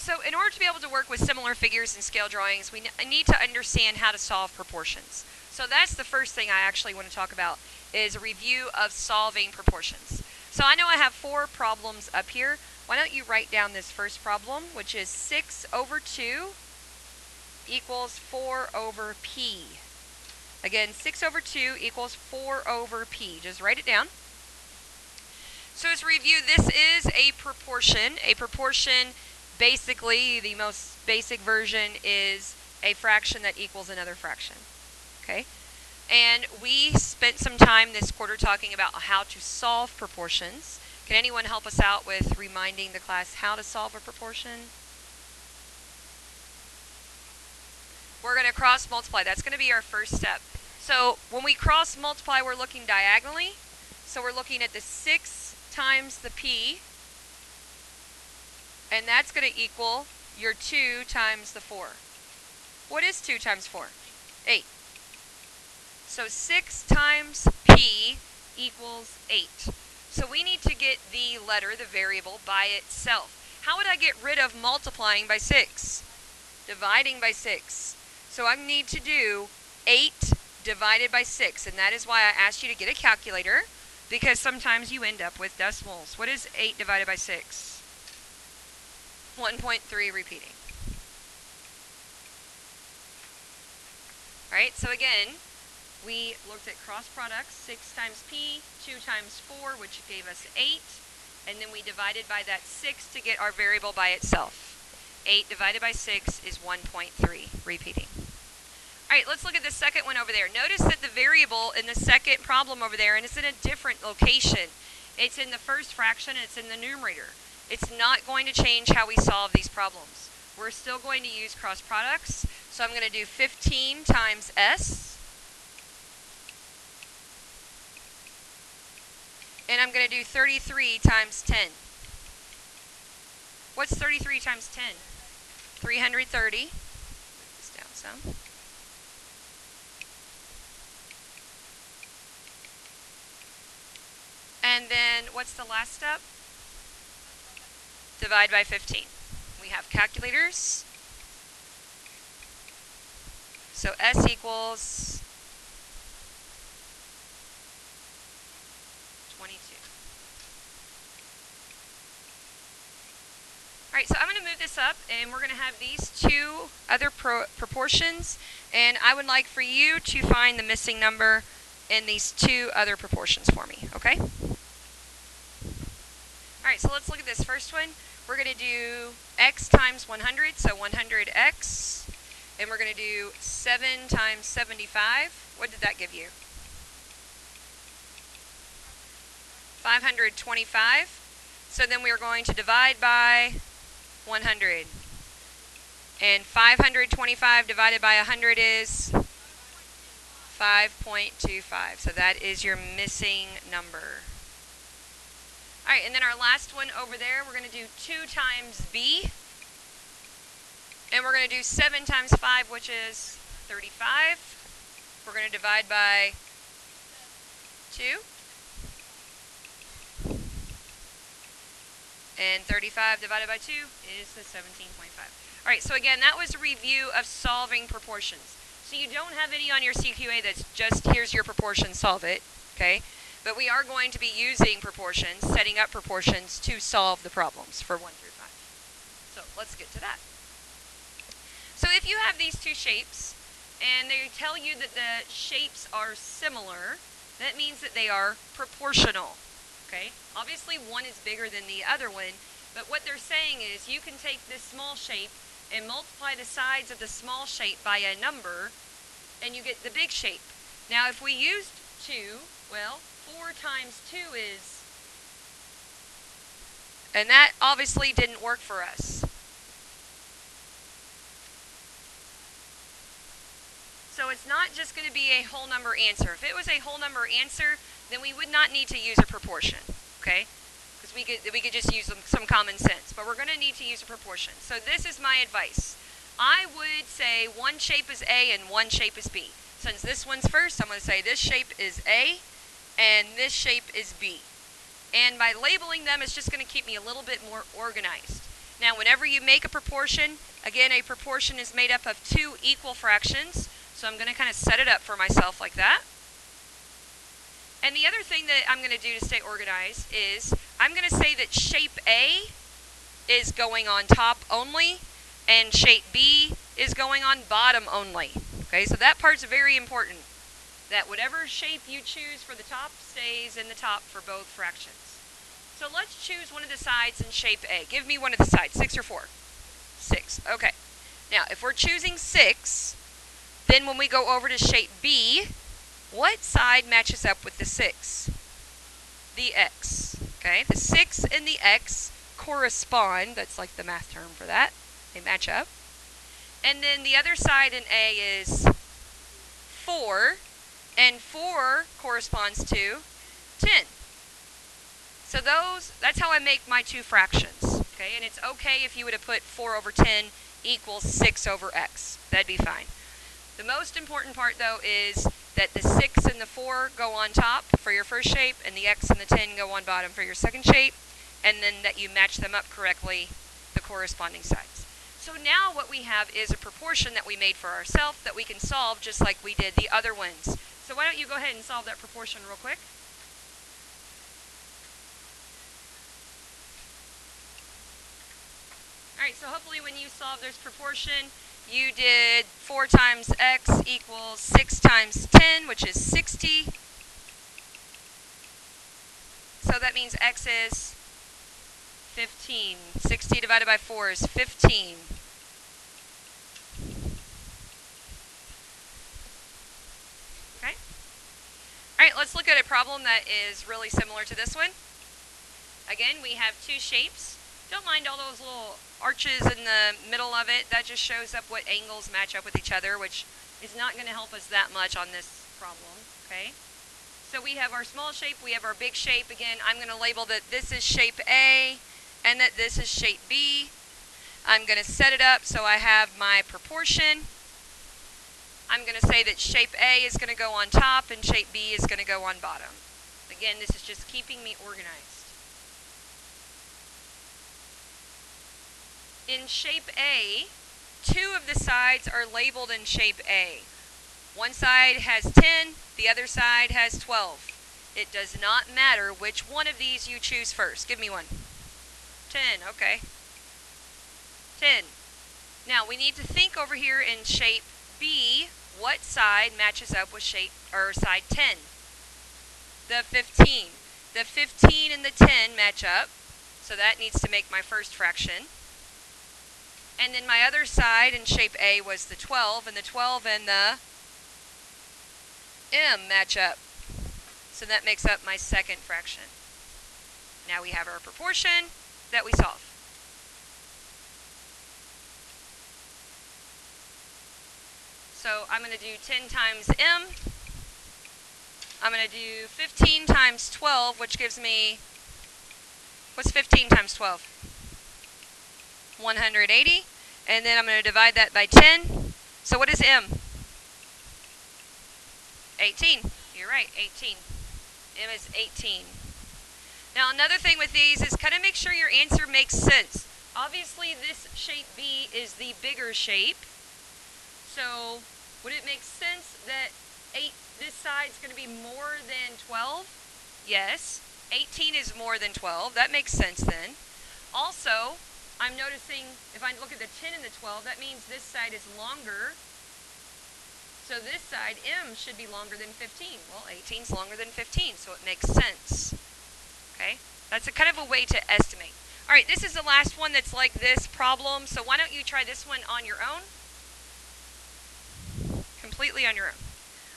So in order to be able to work with similar figures in scale drawings, we need to understand how to solve proportions. So that's the first thing I actually want to talk about, is a review of solving proportions. So I know I have 4 problems up here. Why don't you write down this first problem, which is 6 over 2 equals 4 over p. Again, 6 over 2 equals 4 over p. Just write it down. So as a review, this is a proportion. A proportion, basically, the most basic version is a fraction that equals another fraction. Okay? And we spent some time this quarter talking about how to solve proportions. Can anyone help us out with reminding the class how to solve a proportion? We're going to cross multiply. That's going to be our first step. So when we cross multiply, we're looking diagonally. So we're looking at the 6 times the p, and that's going to equal your 2 times the 4. What is 2 times 4? 8. So 6 times p equals 8. So we need to get the letter, the variable, by itself. How would I get rid of multiplying by 6? Dividing by 6. So I need to do 8 divided by 6, and that is why I asked you to get a calculator, because sometimes you end up with decimals. What is 8 divided by 6? 1.3 repeating. Alright, so again, we looked at cross products, 6 times p, 2 times 4, which gave us 8, and then we divided by that 6 to get our variable by itself. 8 divided by 6 is 1.3, repeating. Alright, let's look at the second one over there. Notice that the variable in the second problem over there, and it's in a different location. It's in the first fraction, and it's in the numerator. It's not going to change how we solve these problems. We're still going to use cross products. So I'm going to do 15 times s. And I'm going to do 33 times 10. What's 33 times 10? 330. Move this down some. And then what's the last step? Divide by 15. We have calculators. So s equals 22. Alright, so I'm going to move this up, and we're going to have these 2 other proportions, and I would like for you to find the missing number in these 2 other proportions for me, okay? Alright, so let's look at this first one. We're going to do x times 100, so 100x, and we're going to do 7 times 75. What did that give you? 525. So then we are going to divide by 100. And 525 divided by 100 is 5.25. So that is your missing number. Alright, and then our last one over there, we're going to do 2 times b. And we're going to do 7 times 5, which is 35. We're going to divide by 2. And 35 divided by 2 is the 17.5. Alright, so again, that was a review of solving proportions. So you don't have any on your CQA that's just, here's your proportion, solve it, okay? But we are going to be using proportions, setting up proportions to solve the problems for 1 through 5. So let's get to that. So if you have these 2 shapes, and they tell you that the shapes are similar, that means that they are proportional. Okay? Obviously one is bigger than the other one, but what they're saying is you can take this small shape and multiply the sides of the small shape by a number, and you get the big shape. Now if we used 2, well, 4 times 2 is, and that obviously didn't work for us. So it's not just going to be a whole number answer. If it was a whole number answer, then we would not need to use a proportion, okay? Because we could just use some common sense. But we're going to need to use a proportion. So this is my advice. I would say one shape is A and one shape is B. Since this one's first, I'm going to say this shape is A and this shape is B. And by labeling them, it's just going to keep me a little bit more organized. Now, whenever you make a proportion, again, a proportion is made up of two equal fractions. So I'm going to kind of set it up for myself like that. And the other thing that I'm going to do to stay organized is I'm going to say that shape A is going on top only, and shape B is going on bottom only. Okay, so that part's very important, that whatever shape you choose for the top stays in the top for both fractions. So let's choose one of the sides in shape A. Give me one of the sides, 6 or 4? 6, okay. Now, if we're choosing 6, then when we go over to shape B, what side matches up with the 6? The X, okay? The 6 and the X correspond, that's like the math term for that. They match up. And then the other side in A is 4, and 4 corresponds to 10. So that's how I make my two fractions, okay? And it's okay if you would have put 4 over 10 equals 6 over X. That'd be fine. The most important part, though, is that the 6 and the 4 go on top for your first shape, and the X and the 10 go on bottom for your second shape, and then that you match them up correctly, the corresponding sides. So now what we have is a proportion that we made for ourselves that we can solve just like we did the other ones. So why don't you go ahead and solve that proportion real quick. Alright, so hopefully when you solve this proportion, you did 4 times x equals 6 times 10, which is 60. So that means x is 15. 60 divided by 4 is 15. Okay? Alright, let's look at a problem that is really similar to this one. Again, we have two shapes. Don't mind all those little arches in the middle of it. That just shows up what angles match up with each other, which is not going to help us that much on this problem. Okay? So we have our small shape, we have our big shape. Again, I'm going to label that this is shape A and that this is shape B. I'm going to set it up so I have my proportion. I'm going to say that shape A is going to go on top and shape B is going to go on bottom. Again, this is just keeping me organized. In shape A, 2 of the sides are labeled in shape A. One side has 10, the other side has 12. It does not matter which one of these you choose first. Give me one. 10, okay. 10. Now we need to think over here in shape B, what side matches up with side 10? The 15. The 15 and the 10 match up, so that needs to make my first fraction. And then my other side in shape A was the 12, and the 12 and the M match up. So that makes up my second fraction. Now we have our proportion that we solve. So I'm going to do 10 times M. I'm going to do 15 times 12, which gives me, what's 15 times 12? 180, and then I'm going to divide that by 10. So what is M? 18. You're right, 18. M is 18. Now another thing with these is kind of make sure your answer makes sense. Obviously this shape B is the bigger shape. So would it make sense that this side is going to be more than 12? Yes. 18 is more than 12. That makes sense then. Also, I'm noticing if I look at the 10 and the 12, that means this side is longer. So this side, M, should be longer than 15. Well, 18 is longer than 15, so it makes sense. Okay? That's a kind of a way to estimate. All right, this is the last one that's like this problem, so why don't you try this one on your own? Completely on your own.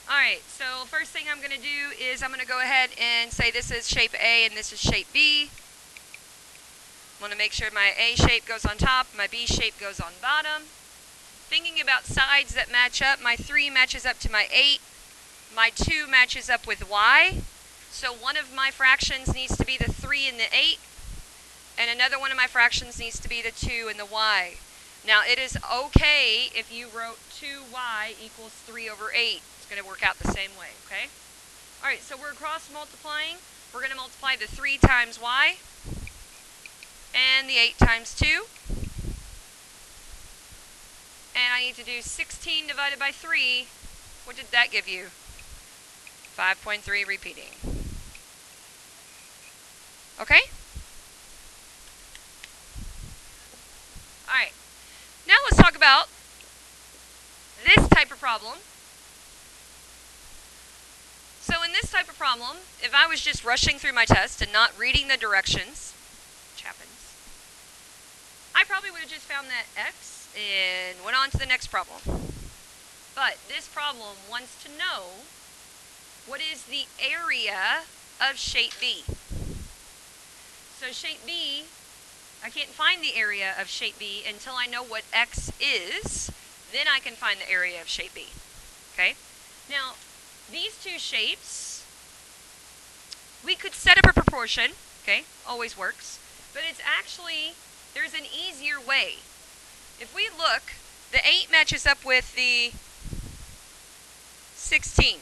All right, so first thing I'm going to do is I'm going to go ahead and say this is shape A and this is shape B. I want to make sure my A shape goes on top, my B shape goes on bottom. Thinking about sides that match up, my 3 matches up to my 8. My 2 matches up with Y. So one of my fractions needs to be the 3 and the 8. And another one of my fractions needs to be the 2 and the Y. Now it is okay if you wrote 2Y equals 3 over 8. It's going to work out the same way, okay? Alright, so we're cross multiplying. We're going to multiply the 3 times Y and the 8 times 2. And I need to do 16 divided by 3. What did that give you? 5.3 repeating. Okay? Alright. Now let's talk about this type of problem. So in this type of problem, if I was just rushing through my test and not reading the directions, which happens, I probably would have just found that x and went on to the next problem. But this problem wants to know what is the area of shape B. So shape B, I can't find the area of shape B until I know what x is. Then I can find the area of shape B. Okay? Now, these two shapes, we could set up a proportion. Okay? Always works. But it's actually, there's an easier way. If we look, the 8 matches up with the 16.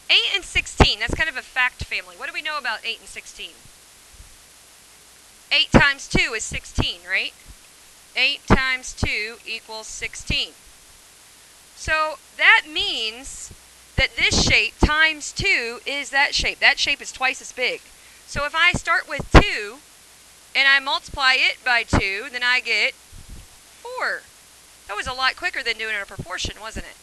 8 and 16, that's kind of a fact family. What do we know about 8 and 16? 8 times 2 is 16, right? 8 times 2 equals 16. So that means that this shape times 2 is that shape. That shape is twice as big. So if I start with 2 and I multiply it by 2, then I get 4. That was a lot quicker than doing it in a proportion, wasn't it?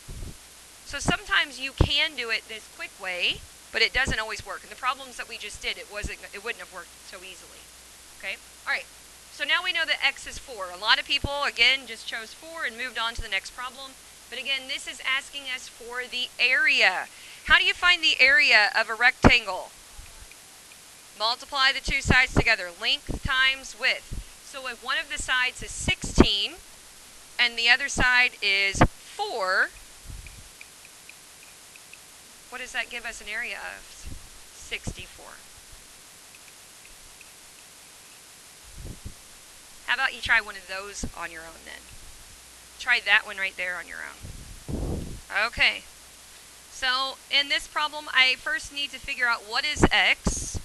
So sometimes you can do it this quick way, but it doesn't always work. In the problems that we just did, it wouldn't have worked so easily. Okay? All right. So now we know that x is 4. A lot of people, again, just chose 4 and moved on to the next problem. But again, this is asking us for the area. How do you find the area of a rectangle? Multiply the two sides together. Length times width. So if one of the sides is 16 and the other side is 4, what does that give us an area of? 64. How about you try one of those on your own then? Try that one right there on your own. Okay. So in this problem, I first need to figure out what is x.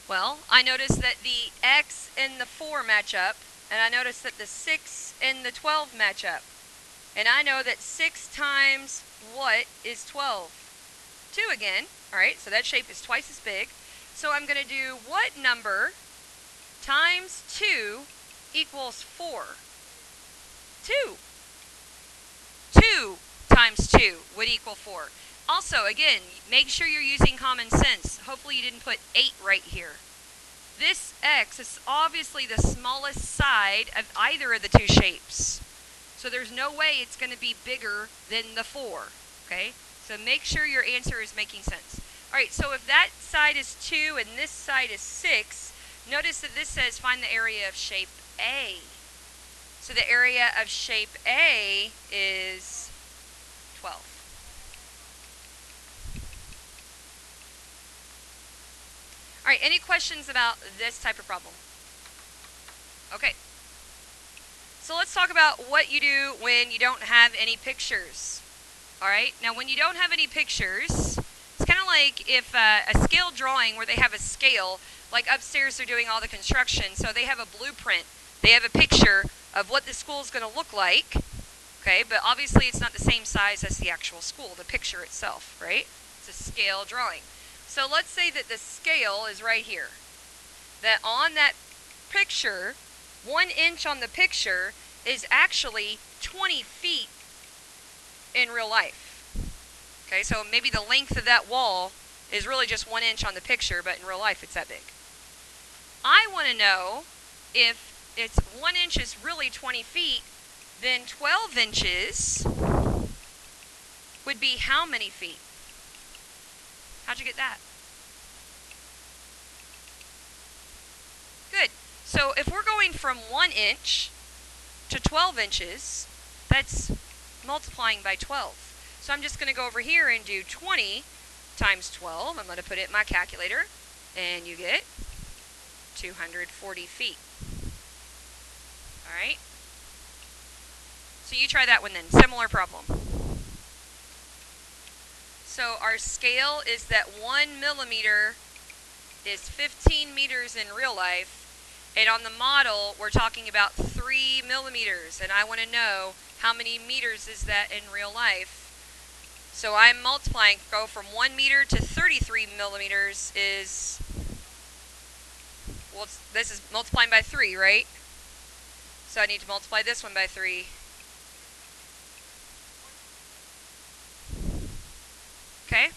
Well, I notice that the x and the 4 match up, and I notice that the 6 and the 12 match up. And I know that 6 times what is 12? 2 again. All right, so that shape is twice as big. So I'm going to do what number times 2 equals 4? 2. 2 times 2 would equal 4. Also, again, make sure you're using common sense. Hopefully you didn't put 8 right here. This x is obviously the smallest side of either of the two shapes. So there's no way it's going to be bigger than the 4. Okay? So make sure your answer is making sense. All right, so if that side is 2 and this side is 6, notice that this says find the area of shape A. So the area of shape A is 12. All right, any questions about this type of problem? Okay. So let's talk about what you do when you don't have any pictures. All right, now when you don't have any pictures, it's kind of like if a scale drawing where they have a scale, like upstairs they're doing all the construction, so they have a blueprint. They have a picture of what the school is going to look like, okay, but obviously it's not the same size as the actual school, the picture itself, right? It's a scale drawing. So let's say that the scale is right here. That on that picture, 1 inch on the picture is actually 20 feet in real life. Okay, so maybe the length of that wall is really just 1 inch on the picture, but in real life it's that big. I want to know if it's 1 inch is really 20 feet, then 12 inches would be how many feet? How'd you get that? Good. So if we're going from 1 inch to 12 inches, that's multiplying by 12. So I'm just going to go over here and do 20 times 12. I'm going to put it in my calculator, and you get 240 feet. All right? So you try that one then. Similar problem. So our scale is that 1 millimeter is 15 meters in real life, And on the model, we're talking about 3 millimeters, and I want to know how many meters is that in real life. So I'm multiplying, go from 1 meter to 33 millimeters is, well, this is multiplying by 3, right? So I need to multiply this one by 3. Okay.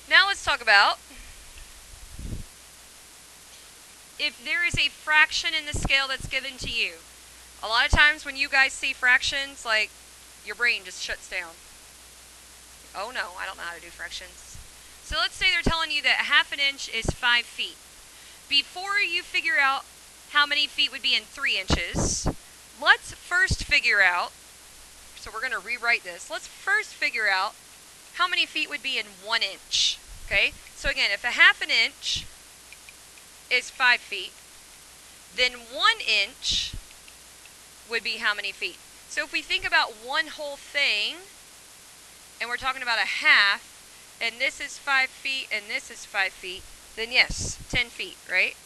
Now let's talk about if there is a fraction in the scale that's given to you. A lot of times when you guys see fractions, like, your brain just shuts down. Oh no, I don't know how to do fractions. So let's say they're telling you that 1/2 inch is 5 feet. Before you figure out how many feet would be in 3 inches, let's first figure out, so we're going to rewrite this, let's first figure out how many feet would be in 1 inch. Okay, so again, if 1/2 inch is 5 feet, then 1 inch would be how many feet? So if we think about one whole thing, and we're talking about a half, and this is 5 feet, and this is 5 feet, then yes, 10 feet, right?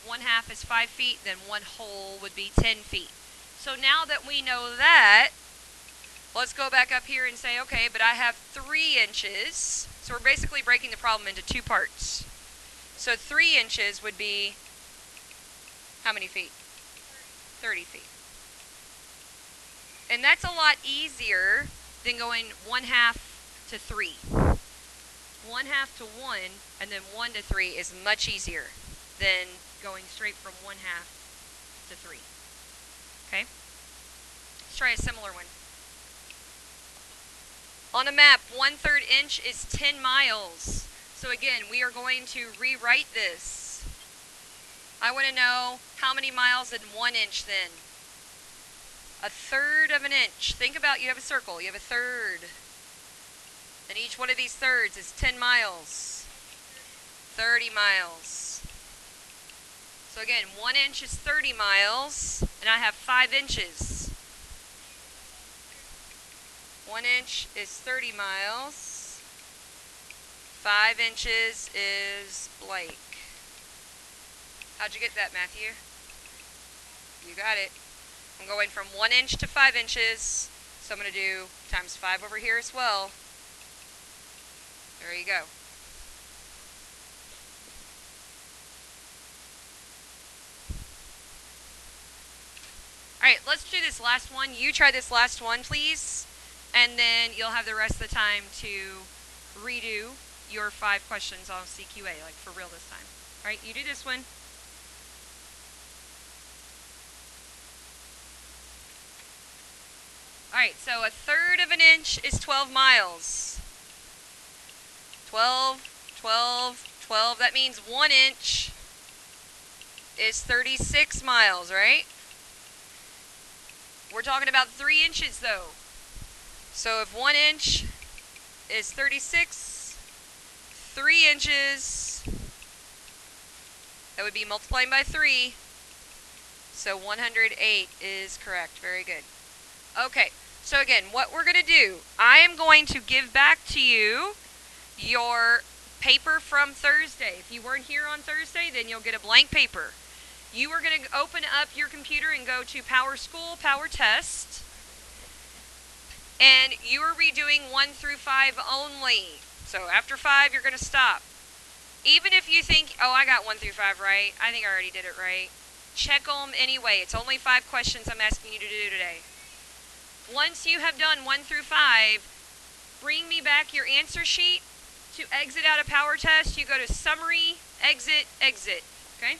1/2 is 5 feet, then one whole would be 10 feet. So now that we know that, let's go back up here and say, okay, but I have 3 inches. So we're basically breaking the problem into 2 parts. So 3 inches would be how many feet? 30 feet. And that's a lot easier than going 1/2 to 3. 1/2 to 1 and then 1 to 3 is much easier than going straight from 1/2 to 3. Okay? Let's try a similar one. On a map, 1/3 inch is 10 miles. So again, we are going to rewrite this. I want to know how many miles in 1 inch then. 1/3 of an inch. Think about, you have a circle, you have a third. And each one of these thirds is 10 miles. 30 miles. So again, 1 inch is 30 miles, and I have 5 inches. 1 inch is 30 miles. 5 inches is blank. How'd you get that, Matthew? You got it. I'm going from 1 inch to 5 inches, so I'm going to do times 5 over here as well. There you go. Alright, let's do this last one. You try this last one, please. And then you'll have the rest of the time to redo your 5 questions on CQA, like for real this time. Alright, you do this one. Alright, so 1/3 of an inch is 12 miles. 12, 12, 12. That means 1 inch is 36 miles, right? We're talking about 3 inches though. So if 1 inch is 36, 3 inches, that would be multiplying by 3. So 108 is correct. Very good. Okay, so again, what we're going to do, I am going to give back to you your paper from Thursday. If you weren't here on Thursday, then you'll get a blank paper. You are going to open up your computer and go to Power School, Power Test. And you are redoing 1 through 5 only. So after 5, you're going to stop. Even if you think, oh, I got 1 through 5 right. I think I already did it right. Check them anyway. It's only 5 questions I'm asking you to do today. Once you have done 1 through 5, bring me back your answer sheet. To exit out of Power Test, you go to Summary, Exit, Exit. Okay?